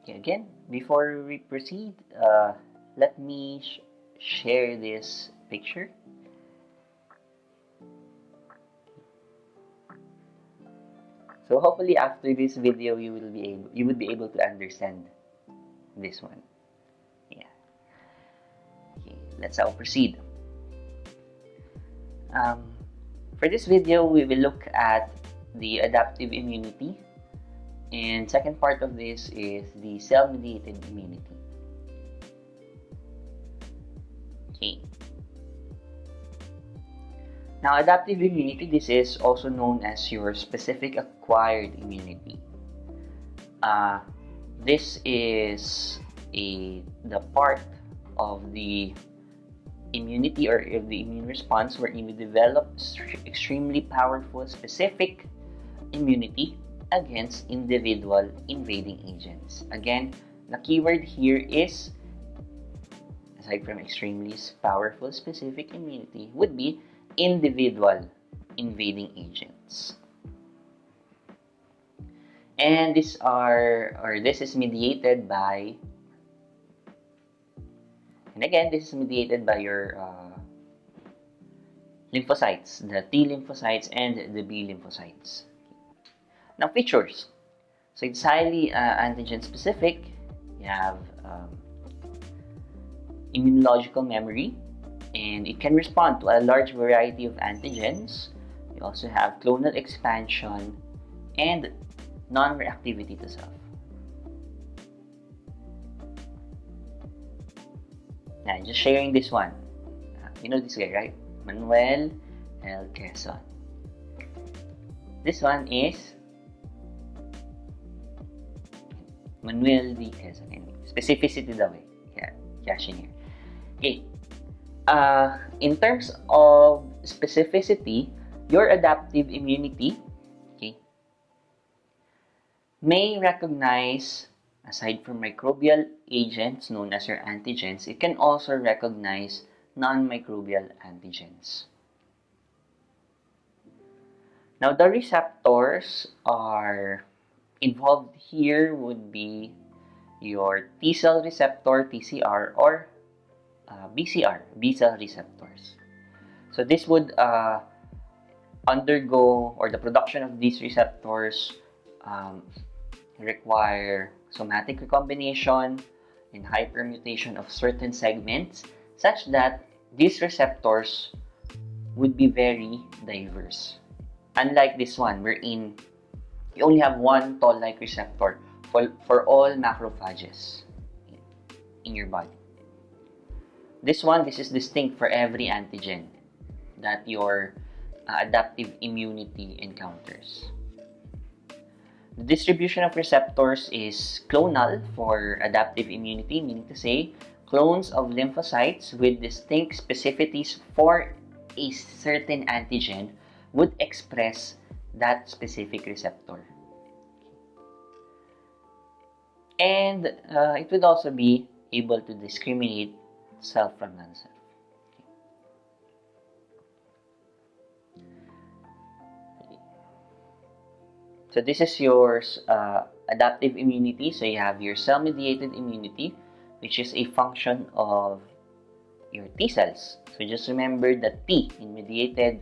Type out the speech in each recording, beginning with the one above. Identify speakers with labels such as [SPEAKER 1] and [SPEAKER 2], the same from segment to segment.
[SPEAKER 1] Okay, again, before we proceed, let me share this picture. So hopefully after this video, you would be able to understand this one. Yeah. Okay, let's now proceed. For this video, we will look at the adaptive immunity, and second part of this is the cell-mediated immunity. Okay. Now, adaptive immunity, this is also known as your specific acquired immunity. This is the part of the immunity or of the immune response where you develop extremely powerful specific immunity against individual invading agents. Again, the keyword here is, aside from extremely powerful specific immunity, would be individual invading agents. And this is mediated by, and again, this is mediated by your lymphocytes, the T lymphocytes and the B lymphocytes. Now, features. So it's highly antigen specific. You have immunological memory, and it can respond to a large variety of antigens. You also have clonal expansion and non-reactivity to self. Now, just sharing this one. You know this guy, right? Manuel L. Quezon. This one is Manuel D. Quezon. Specificity daw eh. Kaya here. Okay. In terms of specificity, your adaptive immunity, okay, may recognize, aside from microbial agents known as your antigens, it can also recognize non-microbial antigens. Now, the receptors are involved here would be your T cell receptor, TCR, or BCR, B cell receptors. So this would undergo, or the production of these receptors require somatic recombination and hypermutation of certain segments such that these receptors would be very diverse. Unlike this one, wherein you only have one toll-like receptor for all macrophages in your body. This is distinct for every antigen that your adaptive immunity encounters. The distribution of receptors is clonal for adaptive immunity, meaning to say clones of lymphocytes with distinct specificities for a certain antigen would express that specific receptor. And it would also be able to discriminate self from non-self. So this is your adaptive immunity. So you have your cell-mediated immunity, which is a function of your T cells. So just remember that T in mediated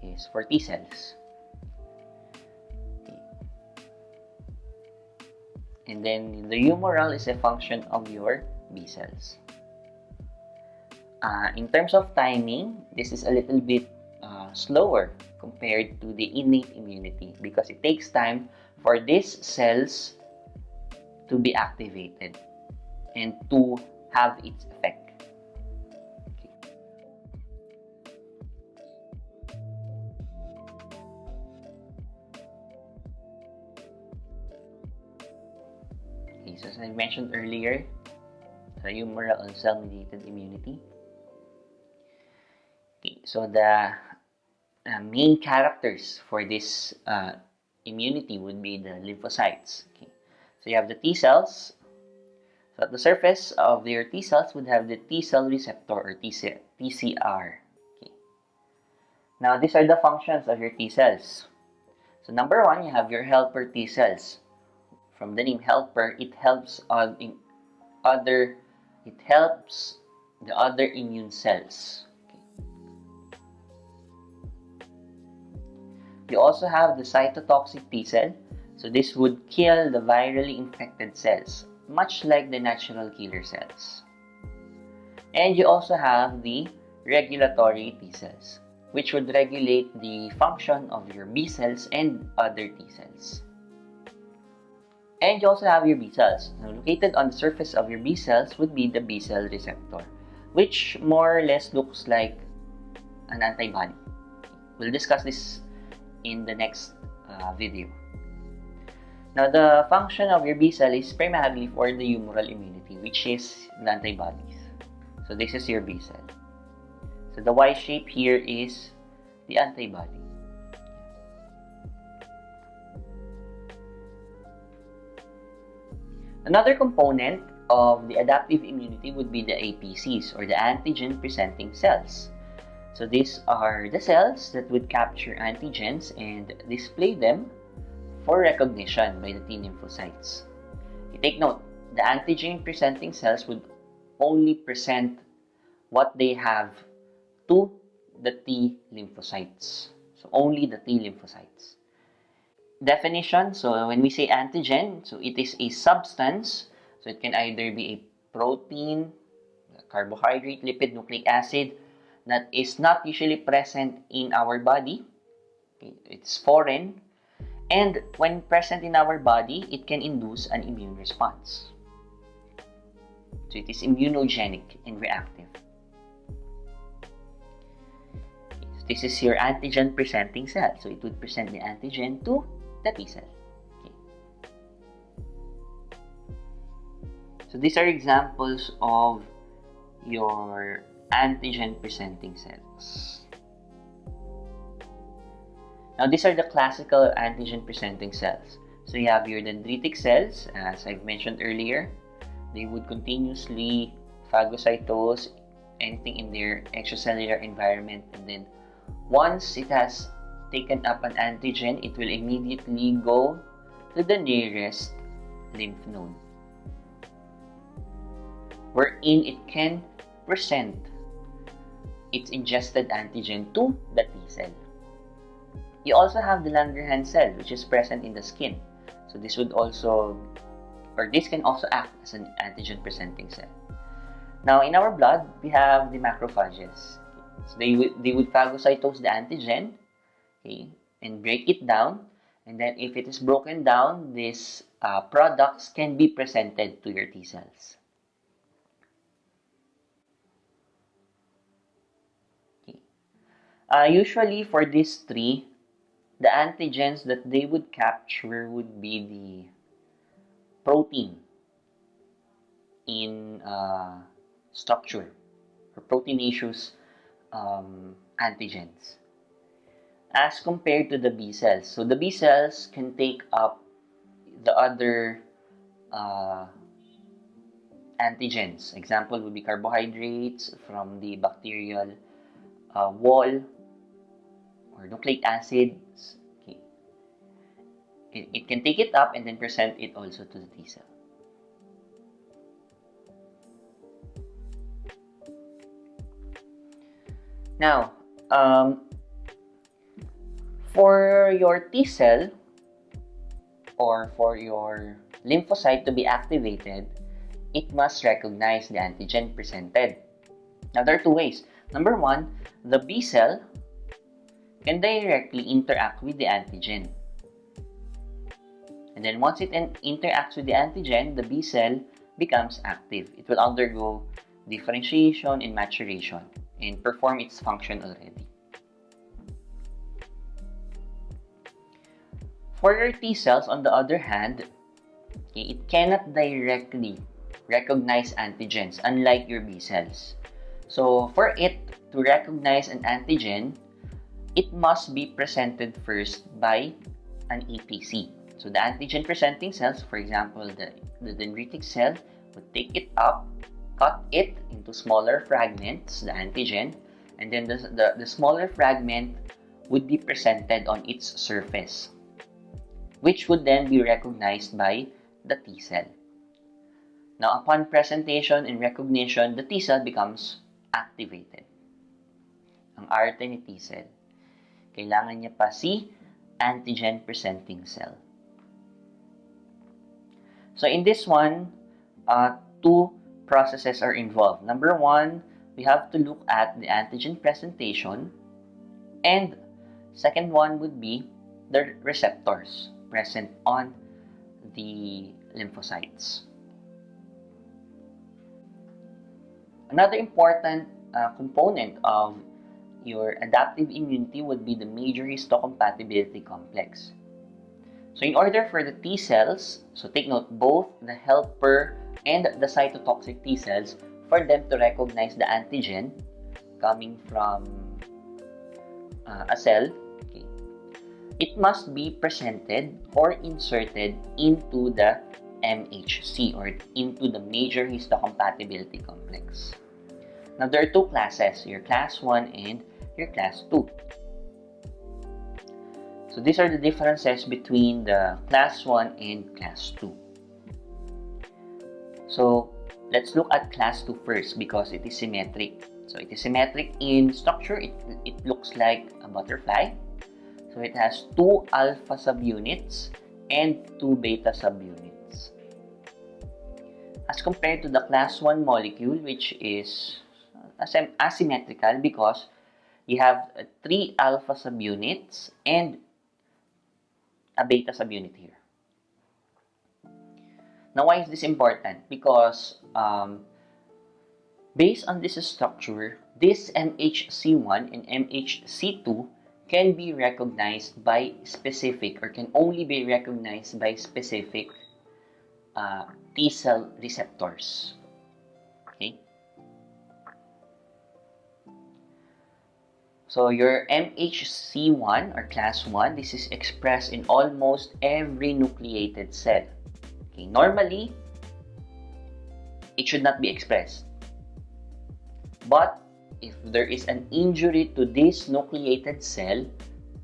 [SPEAKER 1] is for T cells. And then the humoral is a function of your B cells. In terms of timing, this is a little bit slower compared to the innate immunity because it takes time for these cells to be activated and to have its effect. Okay, so as I mentioned earlier, the humoral and cell-mediated immunity. Okay, so the main characters for this immunity would be the lymphocytes. Okay. So you have the T cells. So at the surface of your T cells would have the T cell receptor or TCR. Okay. Now these are the functions of your T cells. So number one, you have your helper T cells. from the name helper, it helps it helps the other immune cells. You also have the cytotoxic T cell. So this would kill the virally infected cells, much like the natural killer cells. And you also have the regulatory T cells, which would regulate the function of your B cells and other T cells. And you also have your B cells. Now, located on the surface of your B cells would be the B cell receptor, which more or less looks like an antibody. We'll discuss this in the next video. Now, the function of your B cell is primarily for the humoral immunity, which is the antibodies. So this is your B cell. So the Y shape here is the antibody. Another component of the adaptive immunity would be the APCs, or the antigen-presenting cells. So these are the cells that would capture antigens and display them for recognition by the T lymphocytes. You take note, the antigen-presenting cells would only present what they have to the T lymphocytes. So only the T lymphocytes. Definition, so when we say antigen, so it is a substance. So it can either be a protein, carbohydrate, lipid, nucleic acid that is not usually present in our body. It's foreign. And when present in our body, it can induce an immune response. So it is immunogenic and reactive. So this is your antigen-presenting cell. So it would present the antigen to the T cell. Okay. So these are examples of your antigen-presenting cells. Now, these are the classical antigen-presenting cells. So you have your dendritic cells, as I've mentioned earlier. They would continuously phagocytose anything in their extracellular environment, and then once it has taken up an antigen, it will immediately go to the nearest lymph node, wherein it can present its ingested antigen to the T cell. You also have the Langerhans cell, which is present in the skin. So this would also, or this can also act as an antigen-presenting cell. Now, in our blood, we have the macrophages. So they would phagocytose the antigen, okay, and break it down. And then if it is broken down, these products can be presented to your T cells. Okay. Usually for these three, the antigens that they would capture would be the protein in structure, or proteinaceous antigens, as compared to the B cells. So the B cells can take up the other antigens. Example would be carbohydrates from the bacterial wall, or nucleic acids. Okay. It can take it up and then present it also to the T cell. Now, for your T cell or for your lymphocyte to be activated, it must recognize the antigen presented. Now, there are two ways. Number one, the B cell can directly interact with the antigen. And then once it interacts with the antigen, the B cell becomes active. It will undergo differentiation and maturation and perform its function already. For your T cells, on the other hand, okay, it cannot directly recognize antigens, unlike your B cells. So for it to recognize an antigen, it must be presented first by an APC. So the antigen-presenting cells, for example, the dendritic cell, would take it up, cut it into smaller fragments, the antigen, and then the smaller fragment would be presented on its surface, which would then be recognized by the T cell. Now, upon presentation and recognition, the T cell becomes activated. Ang arte ni T cell, kailangan niya pa si antigen-presenting cell. So, in this one, two processes are involved. Number one, we have to look at the antigen presentation, and second one would be the receptors present on the lymphocytes. Another important component of your adaptive immunity would be the major histocompatibility complex. So in order for the T cells, so take note, both the helper and the cytotoxic T cells, for them to recognize the antigen coming from a cell, okay, it must be presented or inserted into the MHC or into the major histocompatibility complex. Now, there are two classes, your class 1 and your class 2. So, these are the differences between the class 1 and class 2. So, let's look at class 2 first because it is symmetric. So, it is symmetric in structure. It looks like a butterfly. So, it has 2 alpha subunits and 2 beta subunits. As compared to the class 1 molecule, which is asymmetrical because you have 3 alpha subunits and a beta subunit here. Now, why is this important? Because based on this structure, this MHC1 and MHC2 can be recognized by specific or can only be recognized by specific T cell receptors. Okay? So your MHC1 or class 1, this is expressed in almost every nucleated cell. Okay, normally, it should not be expressed. But if there is an injury to this nucleated cell,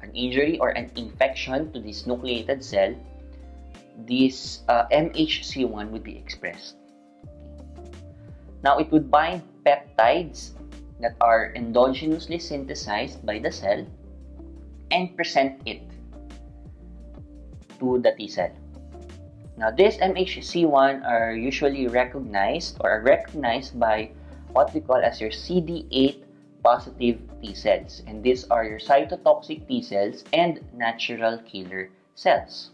[SPEAKER 1] an injury or an infection to this nucleated cell, this MHC1 would be expressed. Now, it would bind peptides that are endogenously synthesized by the cell and present it to the T cell. Now, this MHC1 are usually recognized by what we call as your CD8 positive T cells. And these are your cytotoxic T cells and natural killer cells.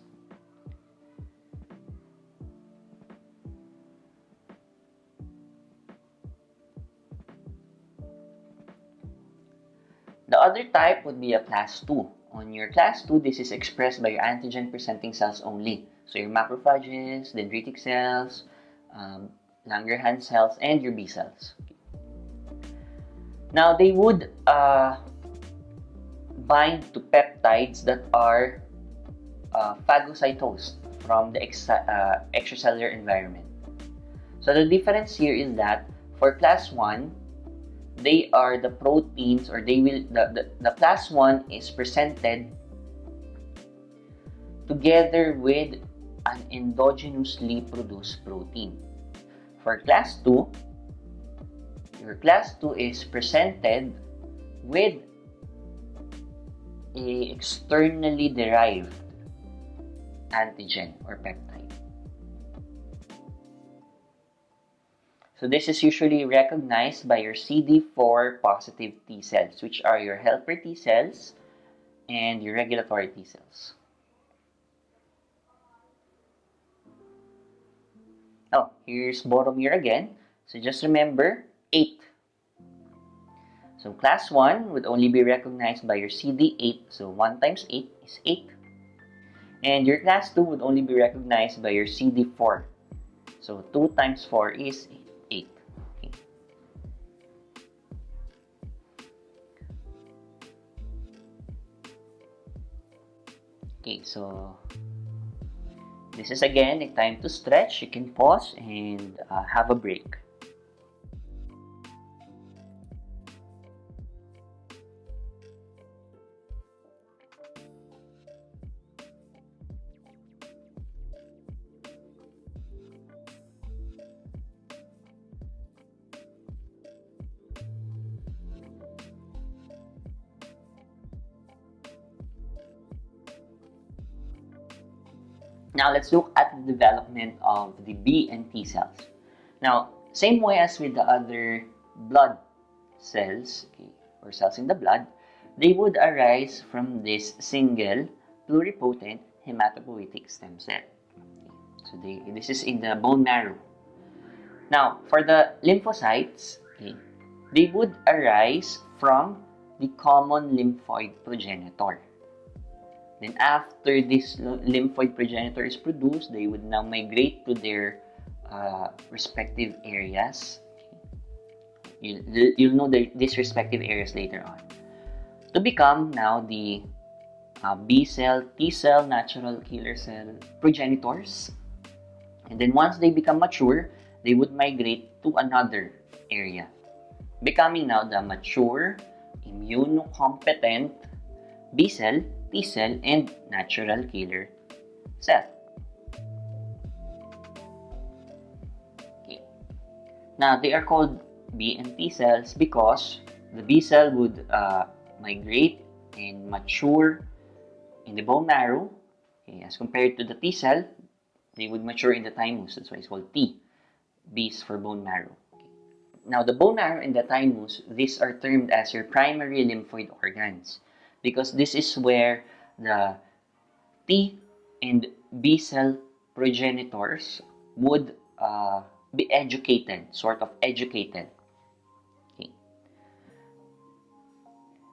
[SPEAKER 1] The other type would be a class 2. On your class 2, this is expressed by your antigen-presenting cells only. So your macrophages, dendritic cells, Langerhans cells, and your B cells. Now, they would bind to peptides that are phagocytosed from the extracellular environment. So the difference here is that for class 1, they are the proteins, or the class 1 is presented together with an endogenously produced protein. For class 2, your class 2 is presented with a externally derived antigen or peptide. So this is usually recognized by your CD4 positive T cells, which are your helper T cells and your regulatory T cells. Oh, here's Boromir again. So just remember 8. So class 1 would only be recognized by your CD8. So 1 times 8 is 8. And your class 2 would only be recognized by your CD4. So 2 times 4 is 8. Okay, so this is again a time to stretch. You can pause and have a break. Now, let's look at the development of the B and T cells. Now, same way as with the other blood cells, okay, or cells in the blood, they would arise from this single pluripotent hematopoietic stem cell. So this is in the bone marrow. Now, for the lymphocytes, okay, they would arise from the common lymphoid progenitor. Then after this lymphoid progenitor is produced, they would now migrate to their respective areas. You'll know these respective areas later on. To become now the B cell, T cell, natural killer cell progenitors. And then once they become mature, they would migrate to another area, becoming now the mature, immunocompetent B cell, T cell, and natural killer cell. Okay. Now, they are called B and T cells because the B cell would migrate and mature in the bone marrow, okay, as compared to the T cell, they would mature in the thymus. That's why it's called T. B is for bone marrow. Okay. Now, the bone marrow and the thymus, these are termed as your primary lymphoid organs because this is where the T and B cell progenitors would be educated, sort of educated. Okay.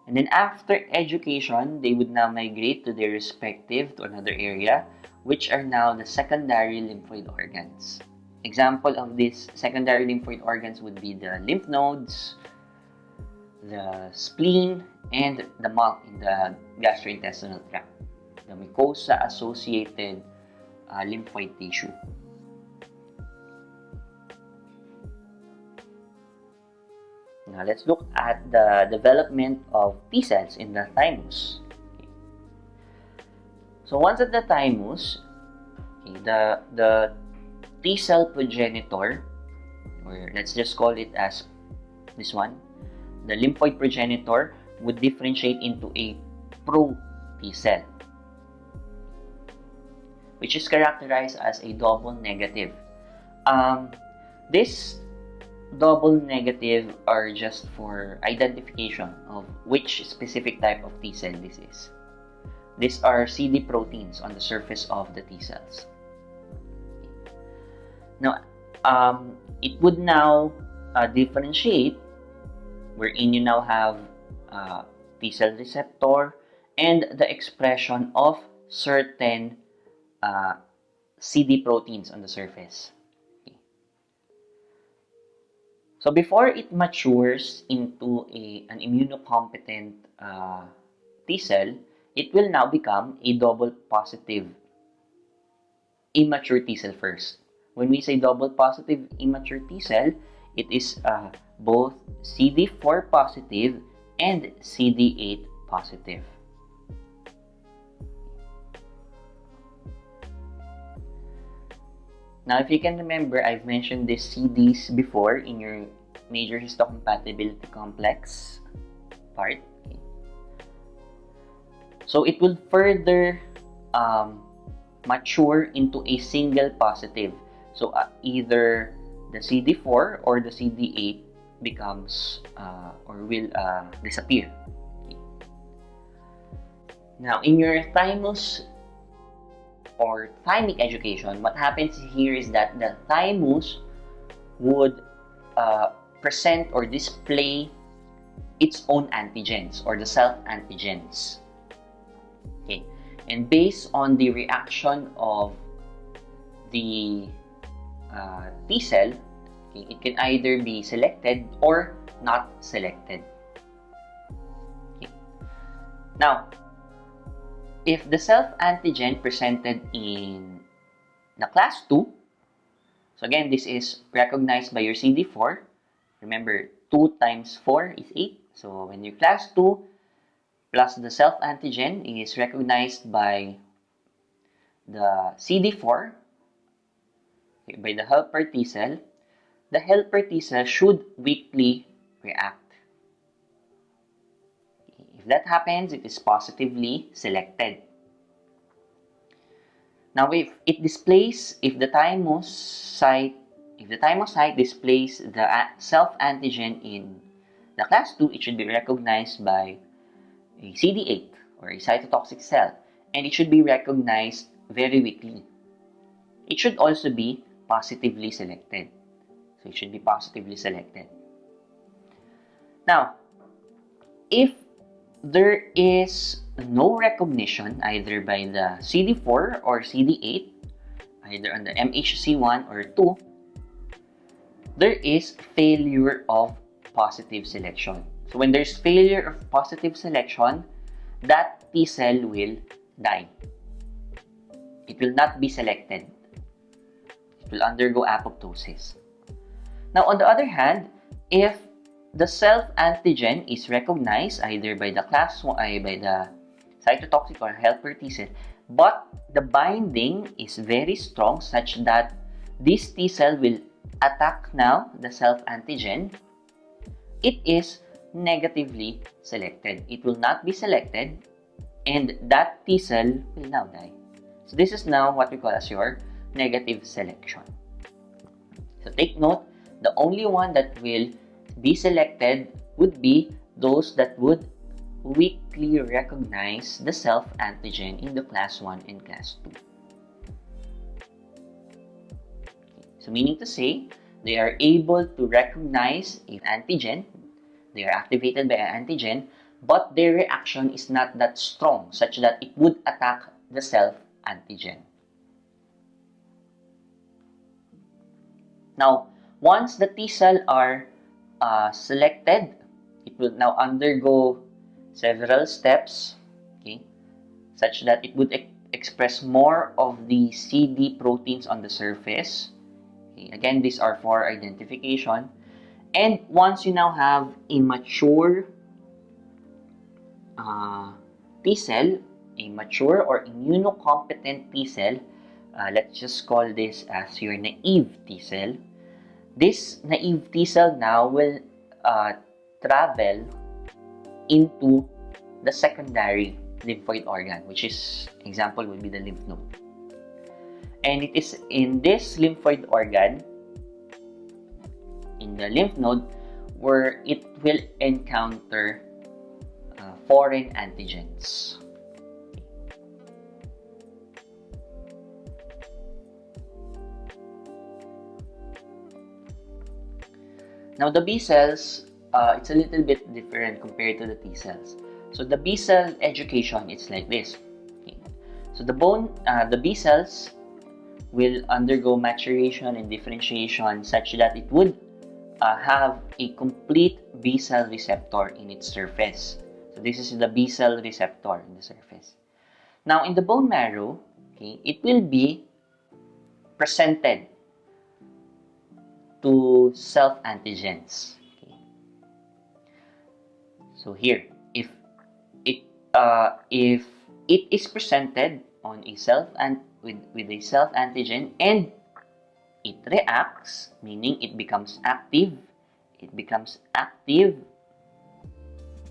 [SPEAKER 1] And then after education, they would now migrate to their respective, to another area, which are now the secondary lymphoid organs. Example of these secondary lymphoid organs would be the lymph nodes, the spleen, and the MALT in the gastrointestinal tract, the mucosa-associated lymphoid tissue. Now, let's look at the development of T cells in the thymus. Okay. So, once at the thymus, okay, the T cell progenitor, or let's just call it as this one, the lymphoid progenitor would differentiate into a pro-T cell, which is characterized as a double negative. This double negative are just for identification of which specific type of T cell this is. These are CD proteins on the surface of the T cells. Now, it would now differentiate wherein you now have T cell receptor and the expression of certain CD proteins on the surface. Okay. So before it matures into an immunocompetent T cell, it will now become a double positive immature T cell first. When we say double positive immature T cell, it is both CD4 positive and CD8 positive. Now, if you can remember, I've mentioned these CDs before in your major histocompatibility complex part. Okay. So, it will further mature into a single positive. So, either the CD4 or the CD8 becomes or will disappear. Okay. Now, in your thymus or thymic education, what happens here is that the thymus would present or display its own antigens or the self-antigens. Okay, and based on the reaction of the T cell, okay, it can either be selected or not selected. Okay. Now, if the self-antigen presented in the class 2, so again, this is recognized by your CD4. Remember, 2 times 4 is 8. So when your class 2 plus the self-antigen is recognized by the CD4, okay, by the helper T cell, the helper T cell should weakly react. If that happens, it is positively selected. Now, if the thymus site displays the self-antigen in the class 2, it should be recognized by a CD8 or a cytotoxic cell, and it should be recognized very weakly. It should also be positively selected. So it should be positively selected. Now, if there is no recognition either by the CD4 or CD8, either on the MHC1 or 2, there is failure of positive selection. So when there's failure of positive selection, that T cell will die. It will not be selected. It will undergo apoptosis. Now, on the other hand, if the self-antigen is recognized either by the class 1, by the cytotoxic or helper T cell, but the binding is very strong such that this T cell will attack now the self-antigen, it is negatively selected. It will not be selected, and that T cell will now die. So this is now what we call as your negative selection. So take note, the only one that will be selected would be those that would weakly recognize the self-antigen in the class 1 and class 2. So meaning to say, they are able to recognize an antigen, they are activated by an antigen, but their reaction is not that strong such that it would attack the self-antigen. Now, once the T cell are selected, it will now undergo several steps, okay, such that it would express more of the CD proteins on the surface. Okay, again, these are for identification. And once you now have a mature T cell, a mature or immunocompetent T cell, let's just call this as your naive T cell. This naive T cell now will travel into the secondary lymphoid organ, which is, example would be the lymph node. And it is in this lymphoid organ, in the lymph node, where it will encounter foreign antigens. Now, the B cells, it's a little bit different compared to the T cells. So, the B cell education, it's like this. Okay. So, the B cells will undergo maturation and differentiation such that it would have a complete B cell receptor in its surface. So, this is the B cell receptor in the surface. Now, in the bone marrow, okay, it will be presented to self-antigens. Okay. So here, if it is presented on a with a self-antigen and it reacts, meaning it becomes active,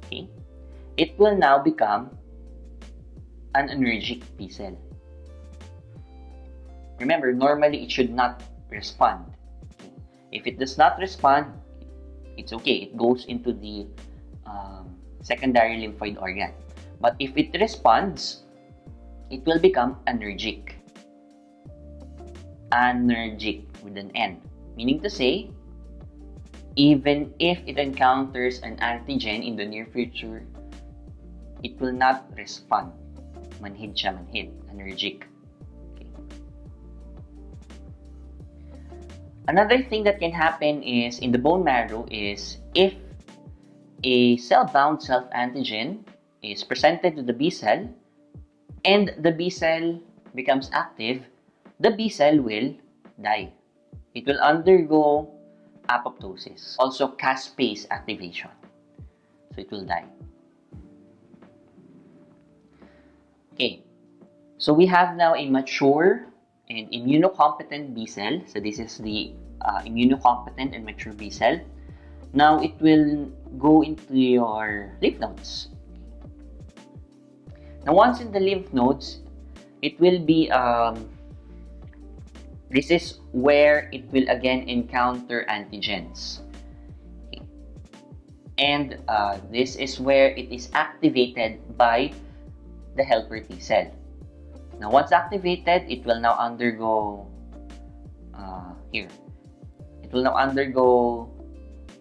[SPEAKER 1] okay, it will now become an anergic B cell. Remember, normally it should not respond. If it does not respond, it's okay. It goes into the secondary lymphoid organ. But if it responds, it will become anergic. Anergic with an N. Meaning to say, even if it encounters an antigen in the near future, it will not respond. Manhid siya, manhid. Anergic. Another thing that can happen is in the bone marrow is if a cell-bound self-antigen is presented to the B cell and the B cell becomes active, the B cell will die. It will undergo apoptosis, also caspase activation. So it will die. Okay, so we have now a mature and immunocompetent B cell. So this is the immunocompetent and mature B cell. Now it will go into your lymph nodes. Now once in the lymph nodes, it will be This is where it will again encounter antigens. Okay. And this is where it is activated by the helper T cell. Now, once activated, it will now undergo here. It will now undergo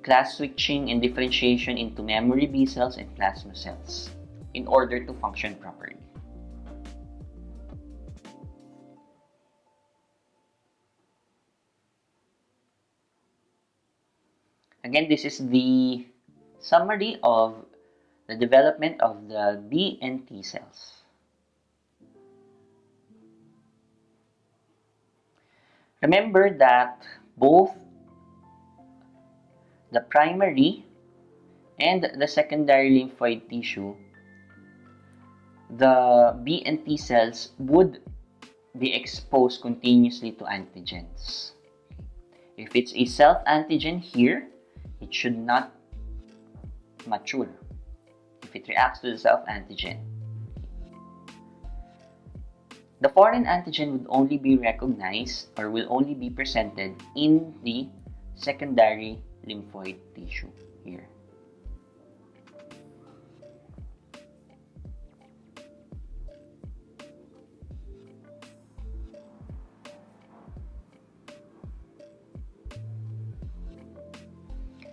[SPEAKER 1] class switching and differentiation into memory B cells and plasma cells in order to function properly. Again, this is the summary of the development of the B and T cells. Remember that both the primary and the secondary lymphoid tissue, the B and T cells would be exposed continuously to antigens. If it's a self-antigen here, it should not mature if it reacts to the self-antigen. The foreign antigen would only be recognized or will only be presented in the secondary lymphoid tissue here.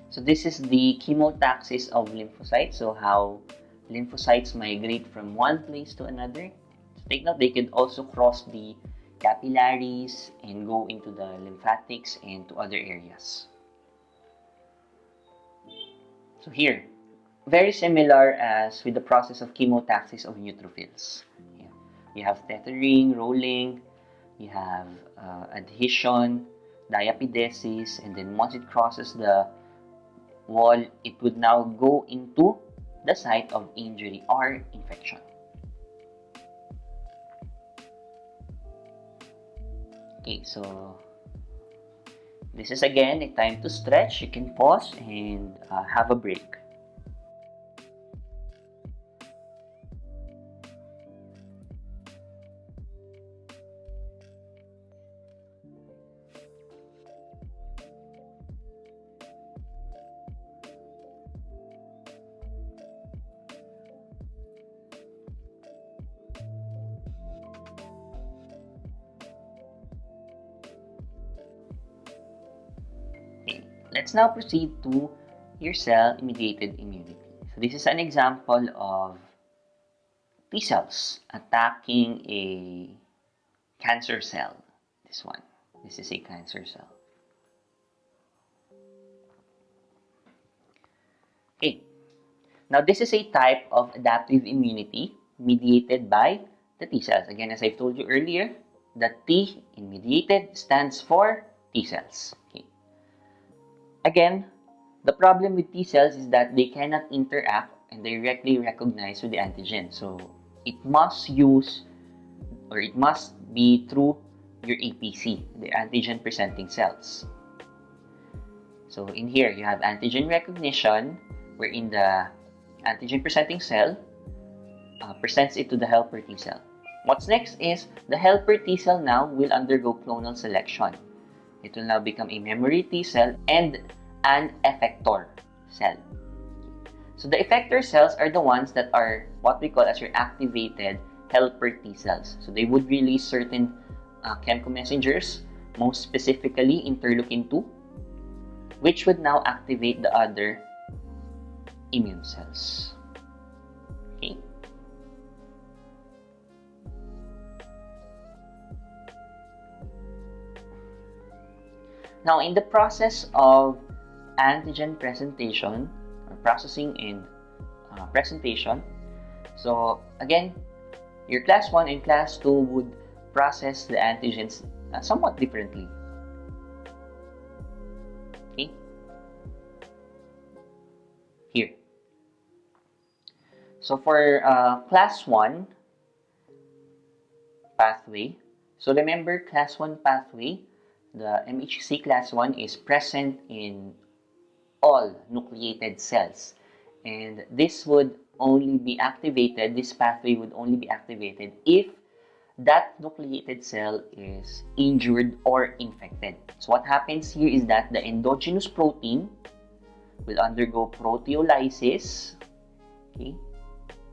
[SPEAKER 1] So this is the chemotaxis of lymphocytes, so how lymphocytes migrate from one place to another. So take note, they could also cross the capillaries and go into the lymphatics and to other areas. So here, very similar as with the process of chemotaxis of neutrophils. Yeah. You have tethering, rolling, you have adhesion, diapidesis, and then once it crosses the wall, it would now go into the site of injury or infection. Okay, so this is again a time to stretch. You can pause and have a break. Let's now proceed to your cell-mediated immunity. So this is an example of T cells attacking a cancer cell. This one. This is a cancer cell. Okay. Now this is a type of adaptive immunity mediated by the T cells. Again, as I've told you earlier, the T in mediated stands for T cells. Okay. Again, the problem with T cells is that they cannot interact and directly recognize with the antigen. So it must use, or it must be through your APC, the antigen-presenting cells. So in here, you have antigen recognition, wherein the antigen-presenting cell presents it to the helper T cell. What's next is the helper T cell now will undergo clonal selection. It will now become a memory T cell and an effector cell. So the effector cells are the ones that are what we call as your activated helper T cells. So they would release certain chemical messengers, most specifically interleukin-2, which would now activate the other immune cells. Okay. Now, in the process of antigen presentation, or processing and presentation, so again, your class 1 and class 2 would process the antigens somewhat differently. Okay. Here. So for class 1 pathway, so remember class 1 pathway, the MHC class 1 is present in all nucleated cells, and this would only be activated, this pathway would only be activated if that nucleated cell is injured or infected. So what happens here is that the endogenous protein will undergo proteolysis, okay?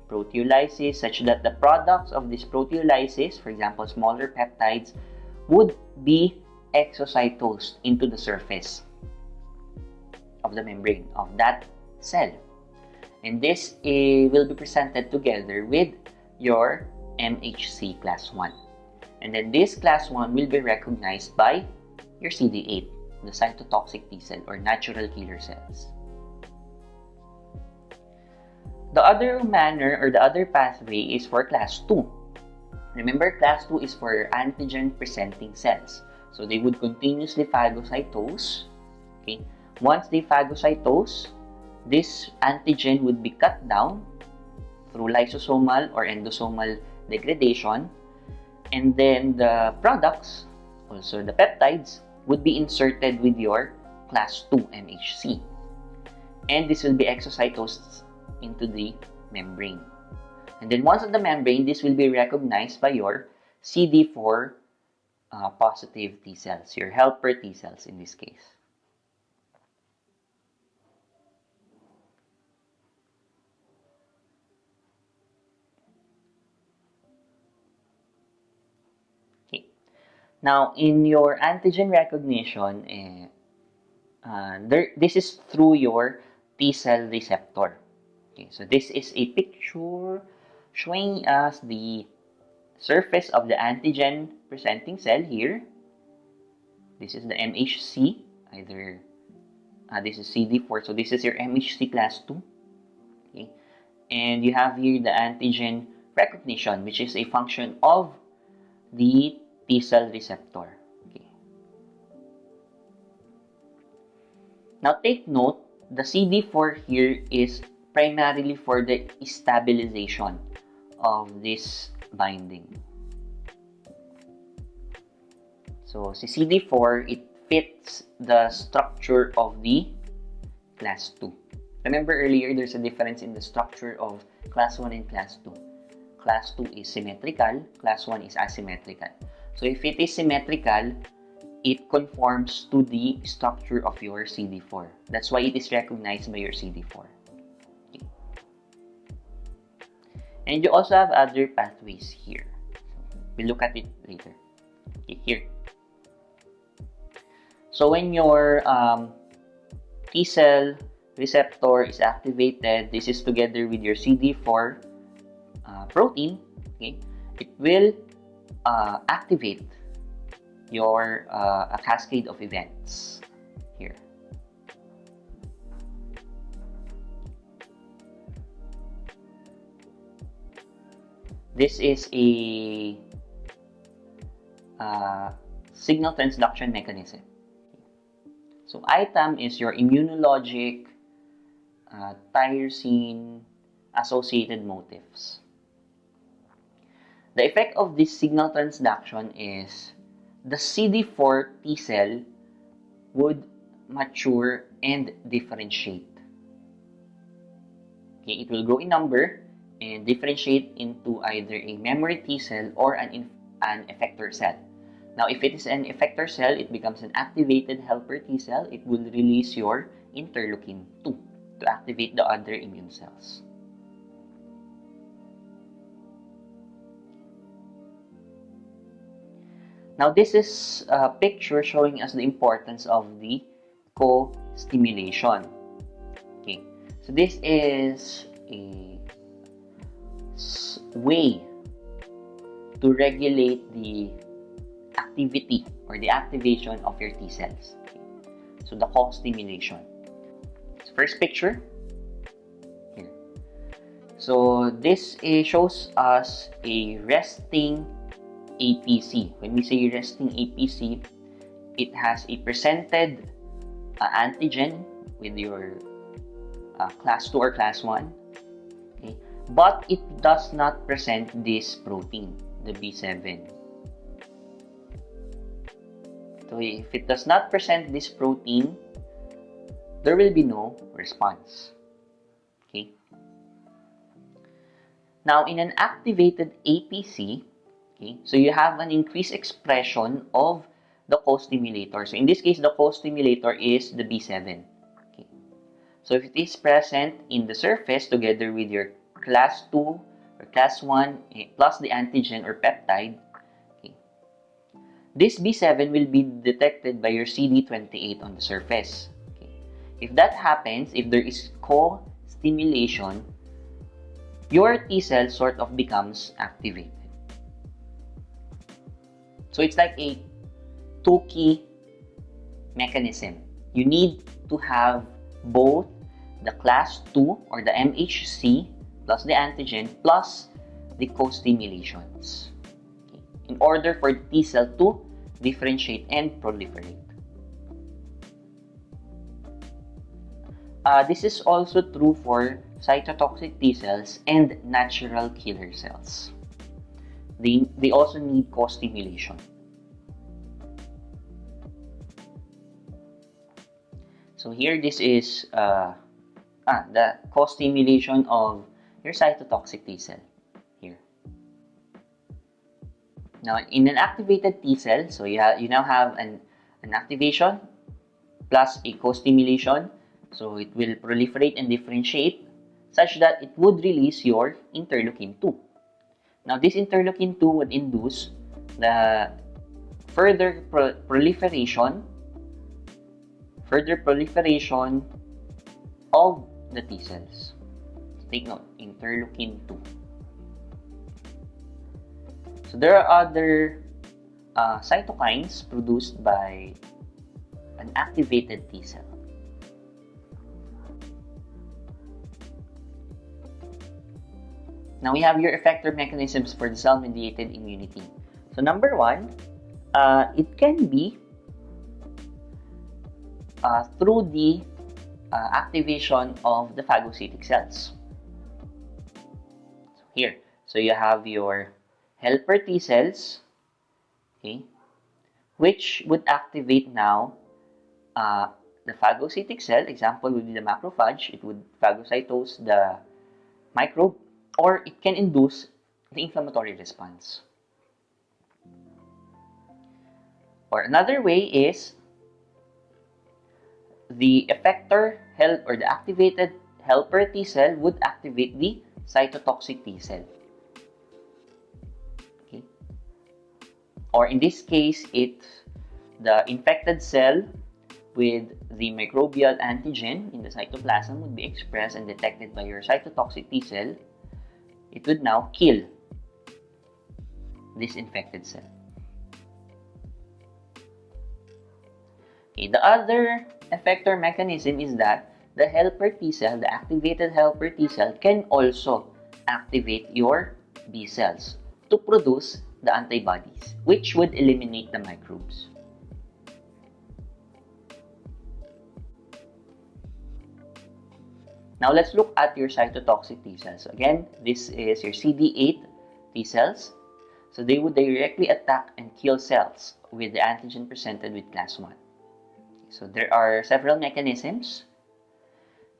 [SPEAKER 1] Proteolysis such that the products of this proteolysis, for example, smaller peptides, would be exocytosed into the surface of the membrane of that cell. And this will be presented together with your MHC class 1. And then this class 1 will be recognized by your CD8, the cytotoxic T cell or natural killer cells. The other manner or the other pathway is for class 2. Remember, class 2 is for antigen-presenting cells. So they would continuously phagocytose. Okay? Once they phagocytose, this antigen would be cut down through lysosomal or endosomal degradation, and then the products, also the peptides, would be inserted with your class 2 MHC. And this will be exocytosed into the membrane. And then once on the membrane, this will be recognized by your CD4 positive T cells, your helper T cells in this case. Now, in your antigen recognition, this is through your T cell receptor. Okay, so this is a picture showing us the surface of the antigen-presenting cell here. This is the MHC, either this is CD4, so this is your MHC class 2. Okay, and you have here the antigen recognition, which is a function of the T cell receptor. Okay. Now take note, the CD4 here is primarily for the stabilization of this binding. So CD4, it fits the structure of the class 2. Remember earlier, there's a difference in the structure of class 1 and class 2. Class 2 is symmetrical, class 1 is asymmetrical. So if it is symmetrical, it conforms to the structure of your CD4. That's why it is recognized by your CD4. Okay. And you also have other pathways here. We'll look at it later. Okay, here. So when your T cell receptor is activated, this is together with your CD4 protein, okay, it will activate your a cascade of events here. This is a signal transduction mechanism. So ITAM is your immunologic tyrosine associated motifs. The effect of this signal transduction is the CD4 T cell would mature and differentiate. Okay, it will grow in number and differentiate into either a memory T cell or an effector cell. Now, if it is an effector cell, it becomes an activated helper T cell. It will release your interleukin 2 to activate the other immune cells. Now, this is a picture showing us the importance of the co-stimulation. Okay, so this is a way to regulate the activity or the activation of your T cells. Okay. So the co-stimulation. So first picture here. So this shows us a resting APC. When we say resting APC, it has a presented antigen with your class 2 or class 1. Okay. But it does not present this protein, the B7. So if it does not present this protein, there will be no response. Okay. Now, in an activated APC, Okay, so you have an increased expression of the co-stimulator. So in this case, the co-stimulator is the B7. Okay. So if it is present in the surface together with your class 2 or class 1 plus the antigen or peptide, okay, this B7 will be detected by your CD28 on the surface. Okay. If that happens, if there is co-stimulation, your T cell sort of becomes activated. So it's like a two-key mechanism. You need to have both the class 2 or the MHC plus the antigen plus the co-stimulations, okay, in order for the T cell to differentiate and proliferate. This is also true for cytotoxic T cells and natural killer cells. They also need co-stimulation. So here, this is the co-stimulation of your cytotoxic T cell. Here. Now, in an activated T cell, so you now have an activation plus a co-stimulation. So it will proliferate and differentiate such that it would release your interleukin-2. Now, this interleukin-2 would induce the further proliferation of the T cells. Take note, interleukin-2. So there are other cytokines produced by an activated T cell. Now we have your effector mechanisms for the cell-mediated immunity. So number one, it can be through the activation of the phagocytic cells. So here, so you have your helper T cells, okay, which would activate now the phagocytic cell. Example would be the macrophage. It would phagocytose the microbe, or it can induce the inflammatory response. Or another way is the effector or the activated helper T cell would activate the cytotoxic T cell. Okay. Or in this case, the infected cell with the microbial antigen in the cytoplasm would be expressed and detected by your cytotoxic T cell. It would now kill this infected cell. Okay, the other effector mechanism is that the helper T cell, the activated helper T cell, can also activate your B cells to produce the antibodies, which would eliminate the microbes. Now let's look at your cytotoxic T cells. So again, this is your CD8 T cells. So they would directly attack and kill cells with the antigen presented with class 1. So there are several mechanisms.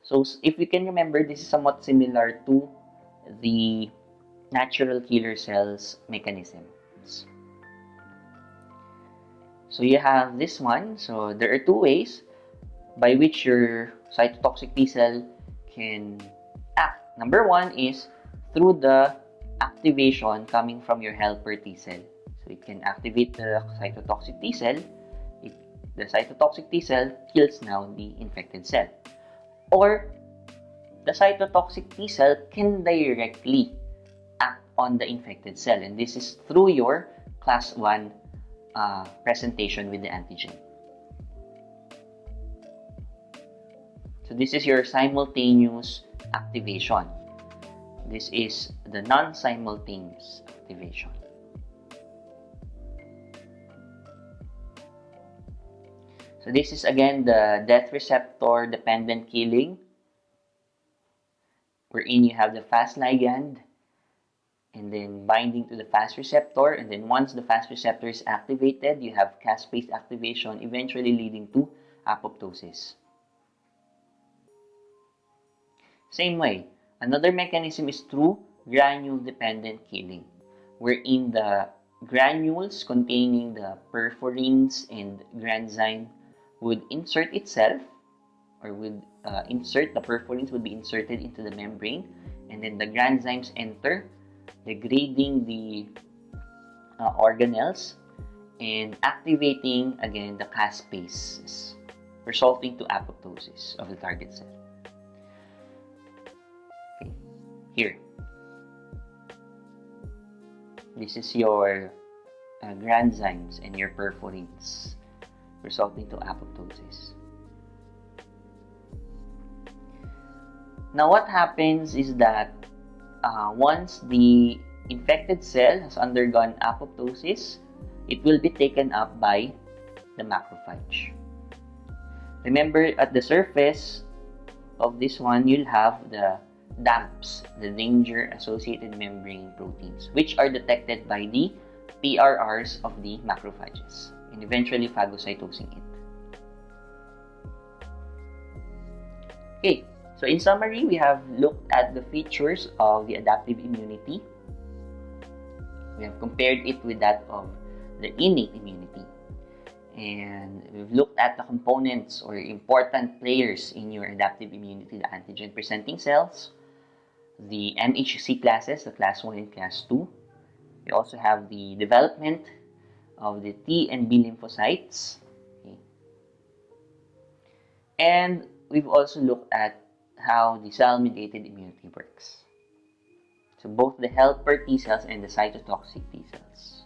[SPEAKER 1] So if we can remember, this is somewhat similar to the natural killer cells mechanisms. So you have this one. So there are two ways by which your cytotoxic T cell can act. Number one is through the activation coming from your helper T cell. So it can activate the cytotoxic T cell. The cytotoxic T cell kills now the infected cell. Or the cytotoxic T cell can directly act on the infected cell, and this is through your class 1 presentation with the antigen. So this is your simultaneous activation. This is the non-simultaneous activation. So this is again the death receptor dependent killing, wherein you have the Fas ligand and then binding to the Fas receptor, and then once the Fas receptor is activated, you have caspase activation, eventually leading to apoptosis. Same way, another mechanism is through granule dependent killing, wherein the granules containing the perforins and granzyme would insert itself, or would the perforins would be inserted into the membrane, and then the granzymes enter, degrading the organelles and activating again the caspases, resulting to apoptosis of the target cell. Okay. Here, this is your granzymes and your perforins, resulting to apoptosis. Now, what happens is that once the infected cell has undergone apoptosis, it will be taken up by the macrophage. Remember, at the surface of this one, you'll have the DAMPs, the danger-associated membrane proteins, which are detected by the PRRs of the macrophages and eventually phagocytosing it. Okay, so in summary, we have looked at the features of the adaptive immunity. We have compared it with that of the innate immunity. And we've looked at the components or important players in your adaptive immunity, the antigen-presenting cells, the MHC classes, the class 1 and class 2. We also have the development of the T and B lymphocytes. Okay. And we've also looked at how the cell-mediated immunity works. So both the helper T cells and the cytotoxic T cells.